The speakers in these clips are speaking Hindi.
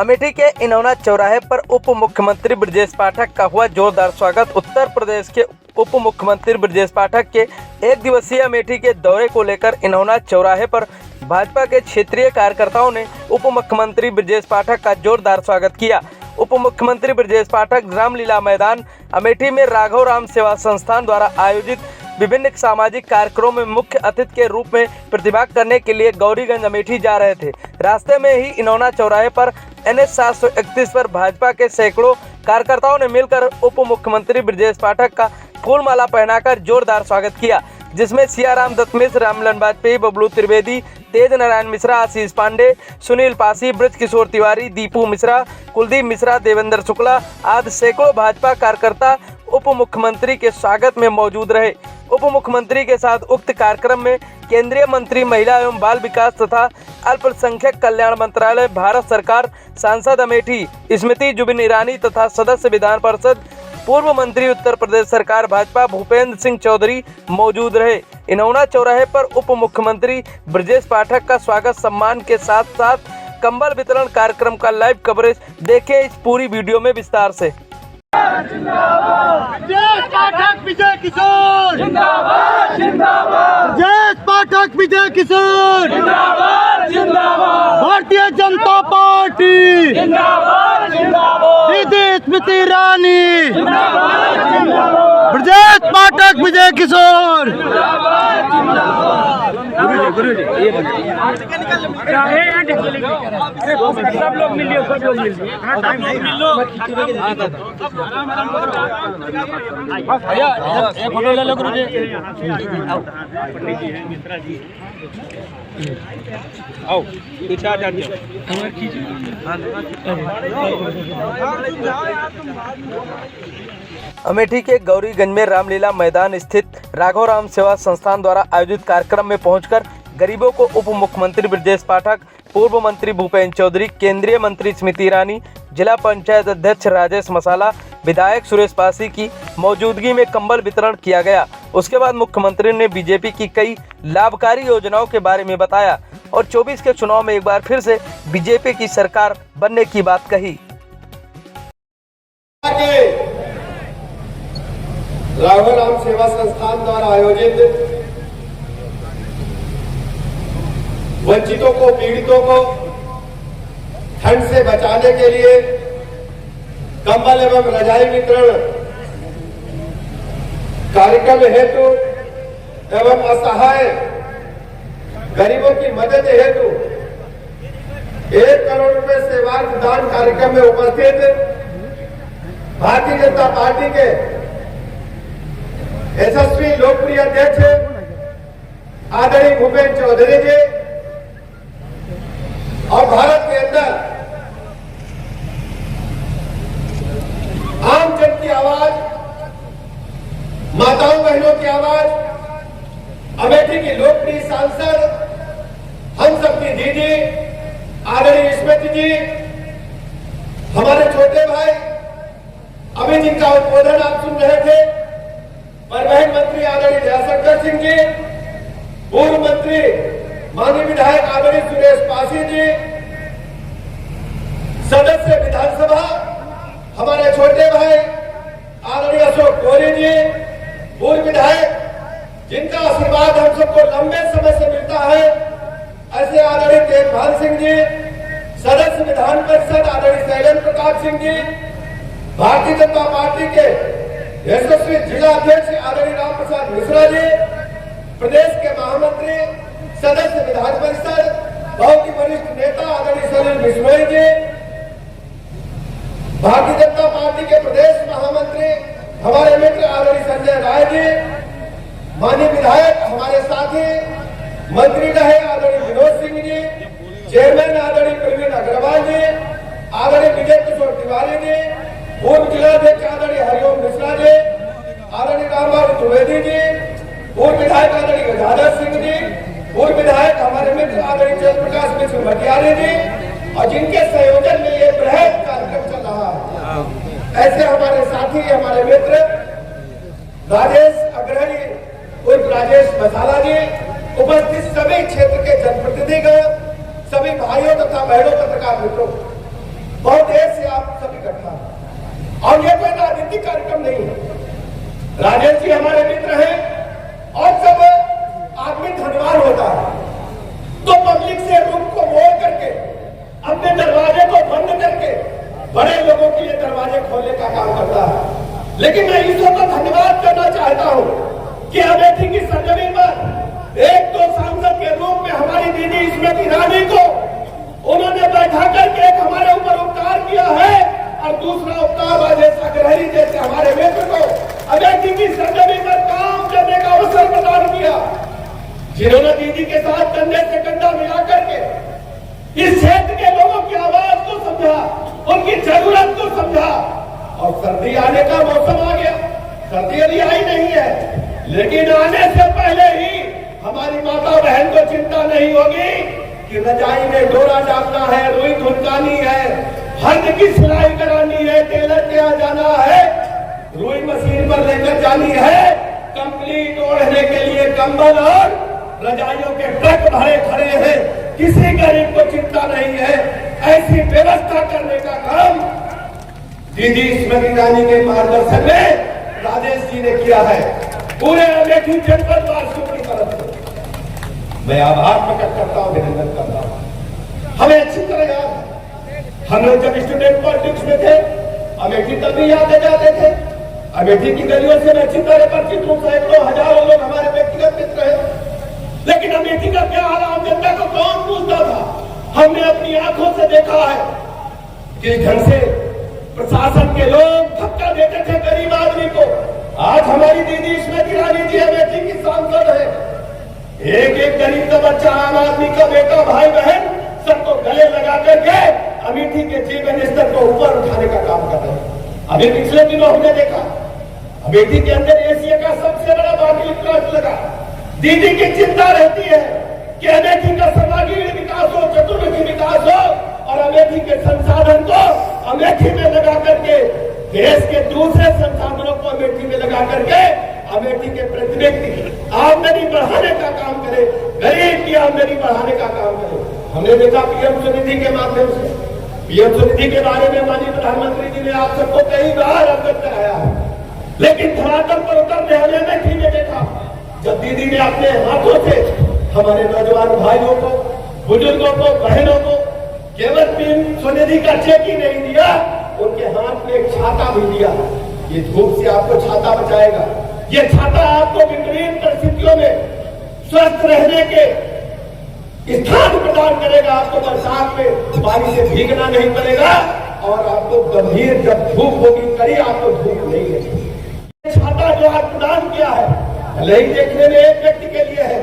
अमेठी के इनौना चौराहे पर उप मुख्यमंत्री ब्रजेश पाठक का हुआ जोरदार स्वागत। उत्तर प्रदेश के उप मुख्यमंत्री ब्रजेश पाठक के एक दिवसीय अमेठी के दौरे को लेकर इनौना चौराहे पर भाजपा के क्षेत्रीय कार्यकर्ताओं ने उप मुख्यमंत्री ब्रजेश पाठक का जोरदार स्वागत किया। उप मुख्यमंत्री ब्रजेश पाठक रामलीला मैदान अमेठी में राघव राम सेवा संस्थान द्वारा आयोजित विभिन्न सामाजिक कार्यक्रमों में मुख्य अतिथि के रूप में प्रतिभाग करने के लिए गौरीगंज अमेठी जा रहे थे। रास्ते में ही इनौना चौराहे पर NH 731 पर भाजपा के सैकड़ों कार्यकर्ताओं ने मिलकर उप मुख्यमंत्री ब्रजेश पाठक का फूलमाला पहनाकर जोरदार स्वागत किया, जिसमें सियाराम दत्त मिश्र, रामललन वाजपेयी, बबलू त्रिवेदी, तेज नारायण मिश्रा, आशीष पांडे, सुनील पासी, ब्रज किशोर तिवारी, दीपू मिश्रा, कुलदीप मिश्रा, देवेंद्र शुक्ला आदि सैकड़ों भाजपा कार्यकर्ता उप मुख्यमंत्री के स्वागत में मौजूद रहे। उप मुख्यमंत्री के साथ उक्त कार्यक्रम में केंद्रीय मंत्री महिला एवं बाल विकास तथा अल्पसंख्यक कल्याण मंत्रालय, भारत सरकार, सांसद अमेठी स्मृति जुबिन ईरानी तथा सदस्य विधान परिषद पूर्व मंत्री उत्तर प्रदेश सरकार भाजपा भूपेंद्र सिंह चौधरी मौजूद रहे। इनौना चौराहे पर उप मुख्यमंत्री ब्रजेश पाठक का स्वागत सम्मान के साथ साथ कंबल वितरण कार्यक्रम का लाइव कवरेज देखें इस पूरी वीडियो में विस्तार से। ब्रजेश पाठक विजय किशोर जिंदाबाद जिंदाबाद, ब्रजेश पाठक विजय किशोर जिंदाबाद जिंदाबाद, भारतीय जनता पार्टी जिंदाबाद जिंदाबाद, दीदी स्मृति ईरानी जिंदाबाद जिंदाबाद, ब्रजेश पाठक विजय किशोर। सब लोग मिलिए, सब लोग मिलिए, फोटो ले लो गुरु जी। आओ कुछ आ जाते अमेठी के गौरीगंज में रामलीला मैदान स्थित राघव राम सेवा संस्थान द्वारा आयोजित कार्यक्रम में पहुंचकर गरीबों को उप मुख्यमंत्री ब्रजेश पाठक, पूर्व मंत्री भूपेंद्र चौधरी, केंद्रीय मंत्री स्मृति ईरानी, जिला पंचायत अध्यक्ष राजेश मसाला, विधायक सुरेश पासी की मौजूदगी में कंबल वितरण किया गया। उसके बाद मुख्यमंत्री ने बीजेपी की कई लाभकारी योजनाओं के बारे में बताया और 24 के चुनाव में एक बार फिर से बीजेपी की सरकार बनने की बात कही। राघव राम सेवा संस्थान द्वारा आयोजित वंचितों को, पीड़ितों को ठंड से बचाने के लिए कंबल एवं रजाई वितरण कार्यक्रम हेतु एवं असहाय गरीबों की मदद हेतु 1 करोड़ रुपए सेवार्थ दान कार्यक्रम में उपस्थित भारतीय जनता पार्टी के यशस्वी लोकप्रिय अध्यक्ष आदरणीय भूपेंद्र चौधरी जी और भारत के अंदर आम जन की आवाज, माताओं बहनों की आवाज, अमेठी की लोकप्रिय सांसद, हम सबकी दीदी आदरणीय स्मृति जी, हमारे छोटे भाई अभी जिनका उद्बोधन आप सुन रहे थे, परिवहन मंत्री आदरणीय जयशंकर सिंह जी, पूर्व मंत्री माननीय विधायक आदरणीय सुरेश पासी जी, सदस्य विधानसभा हमारे छोटे भाई आदरणीय अशोक कोरी जी, पूर्व विधायक जिनका आशीर्वाद हम सबको लंबे समय से मिलता है, ऐसे आदरणीय तेजपाल सिंह जी, सदस्य विधान परिषद आदरणीय शैलेंद्र प्रताप सिंह जी, भारतीय जनता पार्टी के यशस्वी जिला अध्यक्ष आदरणीय राम प्रसाद मिश्रा जी, प्रदेश के महामंत्री सदस्य विधान परिषद बहुत ही वरिष्ठ नेता आदरणीय सलील बिश्नोई जी, भारतीय जनता पार्टी के प्रदेश महामंत्री हमारे मित्र आदरणीय संजय राय जी, माननीय विधायक हमारे साथी मंत्री रहे आदरणीय विनोद सिंह जी, चेयरमैन आदरणीय प्रवीण अग्रवाल जी, आदरणीय विजय किशोर तिवारी जी, पूर्व जिलाध्यक्ष आदरणीय हरिओम मिश्रा जी, आदरणीय रामबाबू त्रिवेदी जी, पूर्व विधायक आदरणीय गजाधर सिंह जी, पूर्व विधायक हमारे मित्र आदरणीय जय प्रकाश मिश्र भटियारी जी, और जिनके संयोजन में ये बृहद कार्यक्रम चल रहा है, ऐसे हमारे साथी, हमारे मित्र राजेश अग्रणी उर्फ राजेश मसाला जी, उपस्थित सभी क्षेत्र के जनप्रतिनिधिगण, सभी भाइयों तथा बहनों पत्रकार मित्रों, बहुत देर से आप सब इकट्ठा हैं और ये कोई राजनीतिक कार्यक्रम नहीं है। राजेश जी हमारे मित्र हैं और सब आदमी धनवान होता है तो पब्लिक से रूम को मोड़ करके अपने दरवाजे को बंद करके बड़े लोगों के लिए दरवाजे खोलने का काम करता है। लेकिन मैं ईश्वर का धन्यवाद करना चाहता हूं कि अमेठी की सरजमी पर एक तो सांसद के रूप में हमारी दीदी स्मृति ईरानी को उन्होंने बैठा करके एक हमारे ऊपर उपकार किया है और दूसरा उपकार जैसा ग्रहणी जैसे हमारे मित्र को अमेठी की सरजमी पर काम करने का अवसर प्रदान किया, जिन्होंने दीदी के साथ कंधे से कंधा मिला करके इस क्षेत्र के लोगों की आवाज को समझा, उनकी जरूरत को समझा। और सर्दी आने का मौसम आ गया, सर्दी अभी आई नहीं है, लेकिन आने से पहले ही हमारी माता बहन को चिंता नहीं होगी कि रजाई में डोरा डालना है, रुई धुलकानी है, हल्द की सिलाई करानी है, टेलर के यहाँ जाना है, रुई मशीन पर लेकर जानी है, कंप्लीट ओढ़ने के लिए कंबल और रजाइयों के ट्रक भरे खड़े हैं, किसी गरीब को चिंता नहीं है। ऐसी व्यवस्था करने का काम दीदी स्मृति ईरानी के मार्गदर्शन में राजेश जी ने किया है। पूरे अमेठी जनपद वासियों की तरफ से मैं आभार प्रकट करता हूँ, अभिनंदन करता हूँ। हमें अच्छी तरह याद, हम लोग जब स्टूडेंट पॉलिटिक्स में थे अमेठी तब भी याद जाते थे। अमेठी की गलियों से मैं अच्छी तरह परिचित हूँ, सैकड़ों हजारों लोग हमारे व्यक्तिगत मित्र हैं। लेकिन अमेठी का क्या हाल आम जनता को कौन पूछता था? हमने अपनी आंखों से देखा है किस ढंग से प्रशासन के लोग धक्का देते थे गरीब आदमी को। आज हमारी दीदी स्मृति ईरानी जी अमेठी की सांसद है, एक एक गरीब का बच्चा, आम आदमी का बेटा, भाई बहन सबको गले लगा करके अमेठी के जीवन स्तर को ऊपर उठाने का काम कर रहे हैं। अभी पिछले दिनों हमने देखा अमेठी के अंदर एशिया का सबसे बड़ा बाटली प्लांट लगा। दीदी की चिंता रहती है कि अमेठी का सर्वांगीण विकास हो, चतुर्मुखी विकास हो और अमेठी के संसाधन को अमेठी में लगा करके देश के दूसरे संसाधनों को अमेठी में लगा करके अमेठी के प्रतिनिधि की आमदनी बढ़ाने का काम करे, गरीब की आमदनी बढ़ाने का काम करे। हमने देखा पीएम स्वनिधि के माध्यम से, पीएम स्वनिधि के बारे में माननीय प्रधानमंत्री जी ने आप सबको कई बार अवगत कराया है, लेकिन धरातल पर उतरने हमने अमेठी में देखा जब दीदी ने अपने हाथों से हमारे नौजवान भाइयों को, बुजुर्गों को, बहनों को केवल पीएम स्वनिधि का चेक ही नहीं दिया, उनके हाथ में एक छाता भी दिया। ये धूप से आपको छाता बचाएगा, ये छाता आपको विपरीत परिस्थितियों में स्वस्थ रहने के स्थान प्रदान करेगा। आपको बरसात में पानी से भीगना नहीं पड़ेगा और आपको गंभीर जब धूप होगी कड़ी आपको धूप नहीं है। छाता जो आज प्रदान किया है भले ही देखने में एक व्यक्ति के लिए है,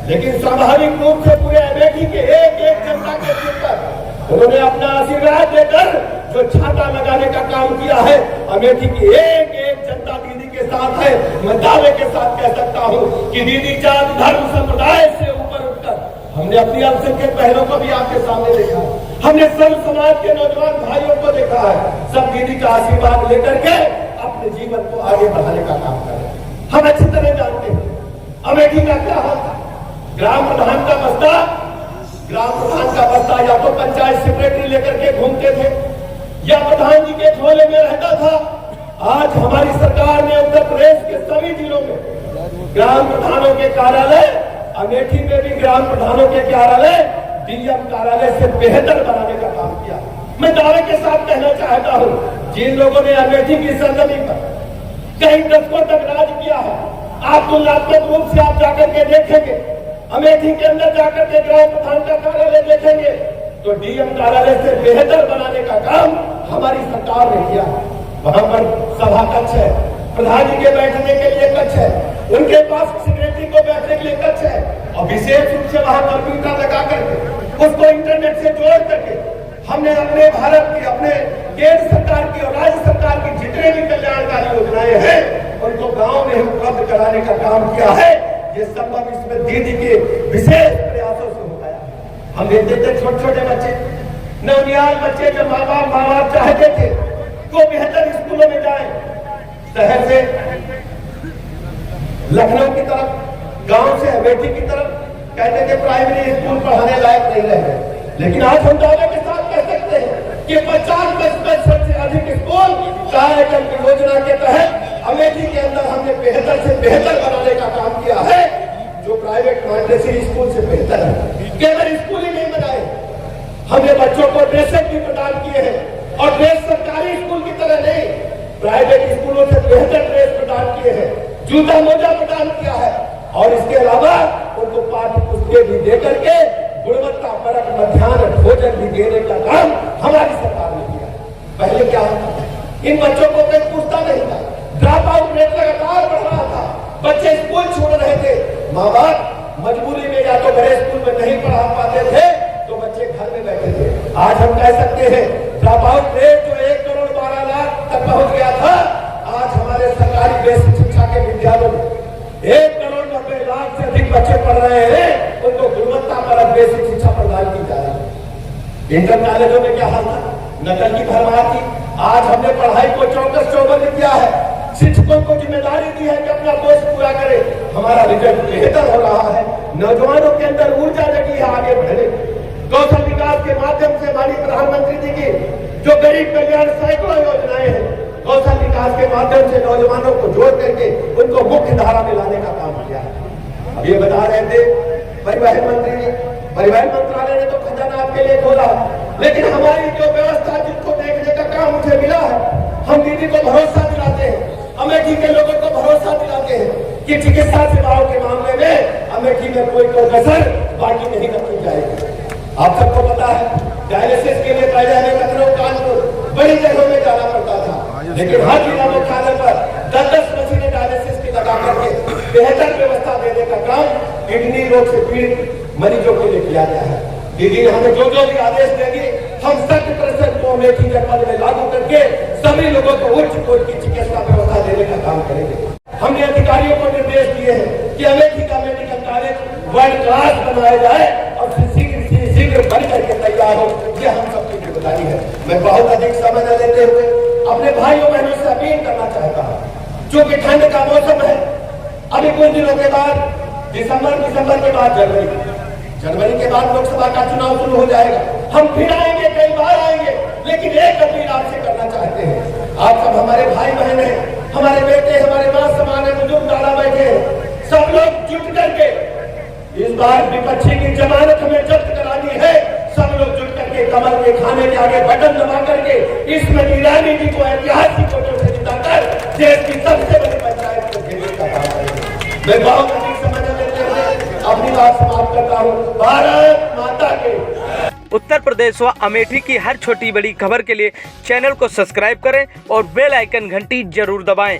लेकिन स्वाभाविक रूप से पूरे अमेठी के एक एक जनता के सिर पर उन्होंने अपना आशीर्वाद देकर जो छाता लगाने का काम किया है। अमेठी की एक एक जनता दीदी के साथ है। मैं दावे के साथ कह सकता हूँ कि दीदी जात धर्म संप्रदाय से ऊपर उठकर हमने अपनी अल्पसंख्यक बहनों को भी आपके सामने देखा है, हमने सब समाज के नौजवान भाइयों को देखा है, सब दीदी का आशीर्वाद लेकर के अपने जीवन को आगे बढ़ाने का काम कर रहे हैं। हम अच्छी तरह जानते हैं अमेठी का क्या हाल था। ग्राम प्रधान का बस्ता, ग्राम प्रधान का बस्ता या तो पंचायत सेक्रेटरी लेकर के घूमते थे या प्रधान जी के झोले में रहता था। आज हमारी सरकार ने उत्तर प्रदेश के सभी जिलों में ग्राम प्रधानों के कार्यालय, अमेठी में भी ग्राम प्रधानों के कार्यालय डीएम कार्यालय से बेहतर बनाने का काम किया। मैं दावे के साथ कहना चाहता हूँ, जिन लोगों ने अमेठी की सरजमी पर कई दशकों तक राज किया है, आप तुलनात्मक रूप से आप जाकर के देखेंगे, अमेठी के अंदर जाकर के ग्राम प्रधान का कार्यालय देखेंगे तो डीएम कार्यालय से बेहतर बनाने का काम हमारी सरकार ने किया। वहां पर सभा कक्ष है, प्रधान जी के बैठने के लिए कक्ष है, उनके पास सेक्रेटरी को बैठने के लिए कक्ष है और विशेष रूप से वहां कंप्यूटर लगा करके उसको इंटरनेट से जोड़ करके हमने अपने भारत की, अपने केंद्र सरकार की और राज्य सरकार की जितने भी कल्याणकारी योजनाएं हैं उनको गांव में उपलब्ध कराने का काम किया है। ये संभव इसमें दीदी के विशेष प्रयासों से होता है। हम देखते थे छोटे छोटे बच्चे, नवनिहाल बच्चे, जब माँ बाप चाहते थे वो बेहतर स्कूलों में जाए, शहर से लखनऊ की तरफ, गांव से अमेठी की तरफ, कहते थे प्राइमरी स्कूल पढ़ाने लायक नहीं रहे। लेकिन आज हम दावे के साथ कह सकते हैं कि कि 50-55 से अधिक स्कूल कार्यक्रम की योजना के तहत अमेठी के अंदर हमने बेहतर से बेहतर बनाने का काम किया है, जो प्राइवेट मॉन्टेसरी स्कूल से बेहतर है। केवल स्कूल ही नहीं बनाए, हमने बच्चों को ड्रेसें भी प्रदान किए हैं और ड्रेस सरकारी स्कूल की तरह नहीं, प्राइवेट स्कूलों से बेहतर ड्रेस प्रदान किए हैं, जूता मोजा प्रदान किया है और इसके अलावा उनको पाठ्य पुस्तकें भी देकर के गुणवत्ता परक मध्याह्न भोजन भी देने का काम हमारी सरकार ने किया। पहले क्या होता, इन बच्चों को कोई पूछता नहीं था, ड्रॉप आउट रेट लगातार बढ़ रहा था, बच्चे स्कूल छोड़ रहे थे, माँ बाप मजबूरी में या तो बड़े स्कूल में नहीं पढ़ा पाते थे तो बच्चे घर में बैठे थे। आज हम कह सकते हैं ड्रॉप आउट रेट जो 1 करोड़ 12 लाख तक पहुंच गया था, आज हमारे सरकारी बेसिक शिक्षा के विद्यालयों में 1 करोड़ 90 लाख से अधिक बच्चे पढ़ रहे हैं, उनको गुणवत्ता पर बेसिक शिक्षा प्रदान की जा रही है। इंटर कॉलेजों में क्या हाल था, नकल की भरमार थी। आज हमने पढ़ाई को चौकस-चौबंद किया है, शिक्षकों को जिम्मेदारी दी है कि अपना कोर्स पूरा करे, हमारा रिजल्ट बेहतर हो रहा है, नौजवानों के अंदर ऊर्जा जगी है आगे बढ़ने। कौशल विकास के माध्यम से माननीय प्रधानमंत्री जी की जो गरीब कल्याण सैकड़ों योजनाएं हैं, कौशल विकास के माध्यम से नौजवानों को जोड़ करके उनको मुख्य धारा में लाने का काम किया है। अब ये बता रहे थे परिवहन मंत्री ने, परिवहन मंत्रालय ने तो खजाना आपके लिए खोला, लेकिन हमारी जो व्यवस्था जिसको देखने का काम मुझे मिला है, हम दीदी को भरोसा दिलाते हैं, अमेठी के लोगों को भरोसा दिलाते हैं कि चिकित्सा सेवाओं के मामले में अमेठी में कोई कसर बाकी नहीं रखी जाएगी। आप सबको पता है डायलिसिस के लिए पहले हमें लखनऊ कानपुर बड़ी जगहों में जाना पड़ता था, लेकिन हर जिला मुख्यालय पर 10-10 मशीनें डायलिसिस की लगा करके बेहतर व्यवस्था देने का काम किडनी रोग से पीड़ित मरीजों के लिए किया गया है। दीदी हमें जो भी आदेश देगी, हम 100% को अमेठी जनपद में लागू करके सभी लोगों को उच्च कोटि की चिकित्सा व्यवस्था देने का काम करेंगे। हमने अधिकारियों को निर्देश दिए हैं कि अमेठी का मेडिकल कॉलेज वर्ल्ड क्लास बनाया जाए और शीघ्र बन करके तैयार हो, ये हम सबकी जिम्मेदारी है। मैं बहुत अधिक समय न लेते हुए अपने भाइयों बहनों से अपील करना चाहता हूँ, जो कि ठंड का मौसम है, अभी कुछ दिनों के बाद दिसंबर के बाद जनवरी के बाद लोकसभा का चुनाव शुरू हो जाएगा। हम फिर आएंगे, कई बार आएंगे, लेकिन एक अपील आपसे करना चाहते हैं। आप सब हमारे भाई बहन हैं, हमारे बेटे, हमारे माँ समान है, बुजुर्ग दादा बैठे हैं, सब लोग जुट करके इस बार विपक्षी की जमानत हमें जब्त करानी है। सब लोग जुट करके कमल के खाने के आगे बटन दबा करके स्मृति ईरानी जी को ऐतिहासिक वोटों से जिताकर देश की सबसे बड़ी पंचायत को घेरने का काम करेंगे। मैं बहुत अधिक समय लेते हुए अपनी बात समाप्त करता हूँ। भारत माता के। उत्तर प्रदेश व अमेठी की हर छोटी बड़ी खबर के लिए चैनल को सब्सक्राइब करें और बेल आइकन घंटी जरूर दबाएं।